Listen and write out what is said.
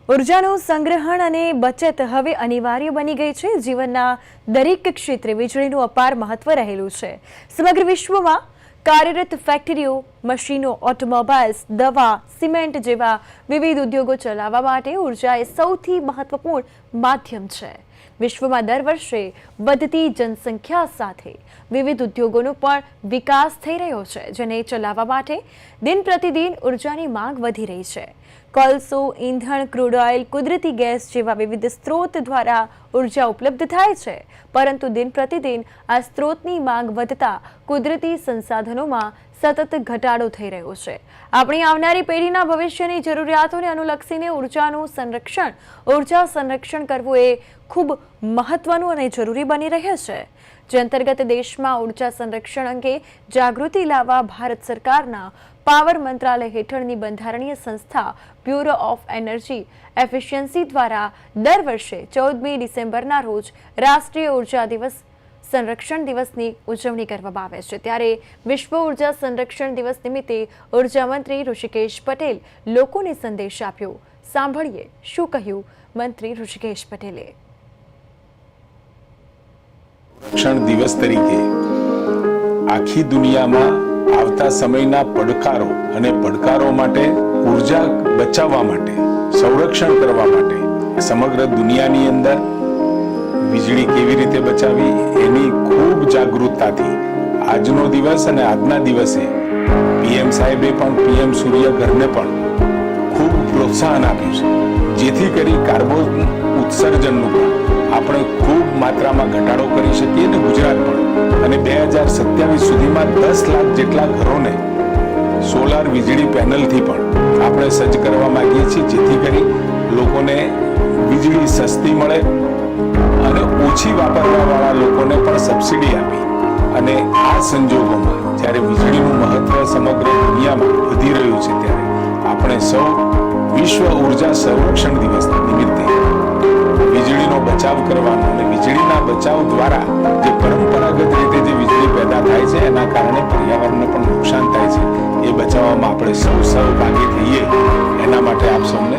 ઉર્જાનું સંગ્રહણ અને બચત હવે અનિવાર્ય બની ગઈ છે। જીવનના દરેક ક્ષેત્રે વીજળીનું અપાર મહત્વ રહેલું છે। સમગ્ર વિશ્વમાં કાર્યરત ફેક્ટરીઓ, મશીનો, ઓટોમોબાઈલ્સ, દવા, સિમેન્ટ જેવા વિવિધ ઉદ્યોગો ચલાવવા માટે ઉર્જા એ સૌથી મહત્વપૂર્ણ માધ્યમ છે। વિશ્વમાં દર વર્ષે વધતી જનસંખ્યા સાથે વિવિધ ઉદ્યોગોનો પણ વિકાસ થઈ રહ્યો છે, જેને ચલાવવા માટે દિન પ્રતિદિન ઉર્જાની માંગ વધી રહી છે। કોલસો, ઈંધણ, ક્રૂડ ઓઇલ, કુદરતી ગેસ જેવા વિવિધ સ્ત્રોત દ્વારા ઉર્જા ઉપલબ્ધ થાય છે, પરંતુ દિન પ્રતિદિન આ સ્ત્રોતની માંગ વધતા કુદરતી સંસાધનોમાં સતત ઘટાડો થઈ રહ્યો છે। આપણી આવનારી પેઢીના ભવિષ્યની જરૂરિયાતોને અનુલક્ષીને ઉર્જા સંરક્ષણ કરવું એ ખૂબ મહત્વનું અને જરૂરી બની રહે છે, જે અંતર્ગત દેશમાં ઉર્જા સંરક્ષણ અંગે જાગૃતિ લાવવા ભારત સરકારના પાવર મંત્રાલય હેઠળની બંધારણીય સંસ્થા બ્યુરો ઓફ એનર્જી એફિશિયન્સી દ્વારા દર વર્ષે 14મી ડિસેમ્બરના રોજ રાષ્ટ્રીય ઉર્જા દિવસ સંરક્ષણ દિવસની ઉજવણી કરવામાં આવે છે। ત્યારે વિશ્વ ઉર્જા સંરક્ષણ દિવસ નિમિત્તે ઉર્જા મંત્રી ઋષિકેશ પટેલ લોકોને સંદેશ આપ્યો। સાંભળીએ શું કહ્યું મંત્રી ઋષિકેશ પટેલે। સંરક્ષણ દિવસ તરીકે આખી દુનિયામાં આવતા સમયના પડકારો અને પડકારો માટે ઉર્જા બચાવવા માટે, સંરક્ષણ કરવા માટે સમગ્ર દુનિયાની અંદર વીજળી કેવી રીતે બચાવવી એની ખૂબ જાગૃતતાથી આજનો દિવસ અને આજના દિવસે પીએમ સાહેબે પણ પીએમ સૂર્યઘરને પણ ખૂબ પ્રોત્સાહન આપ્યું છે, જેથી કરી કાર્બન ઉત્સર્જનનું પણ આપણે ખૂબ માત્રામાં ઘટાડો કરી શકીએ અને ગુજરાત પણ અને 2027 સુધીમાં 10 લાખ જેટલા ઘરોને સોલાર વીજળી પેનલથી પણ આપણે સજ્જ કરવા માંગીએ છીએ, જેથી કરી લોકોને વીજળી સસ્તી મળે અને ઓછી વાપરવાવાળા લોકોને પણ સબસિડી આપી। અને આ સંજોગોમાં જ્યારે વીજળીનું મહત્વ સમગ્ર દુનિયામાં વધી રહ્યું છે, ત્યારે આપણે સૌ વિશ્વ ઉર્જા સંરક્ષણ દિવસ નિમિત્તે વીજળીનો બચાવ કરવાનો અને વીજળીના બચાવ દ્વારા જે પરંપરાગત રીતે જે વીજળી પેદા થાય છે એના કારણે પર્યાવરણને પણ નુકસાન થાય છે, એ બચાવવામાં આપણે સૌ સહભાગી થઈએ, એના માટે આપ સૌને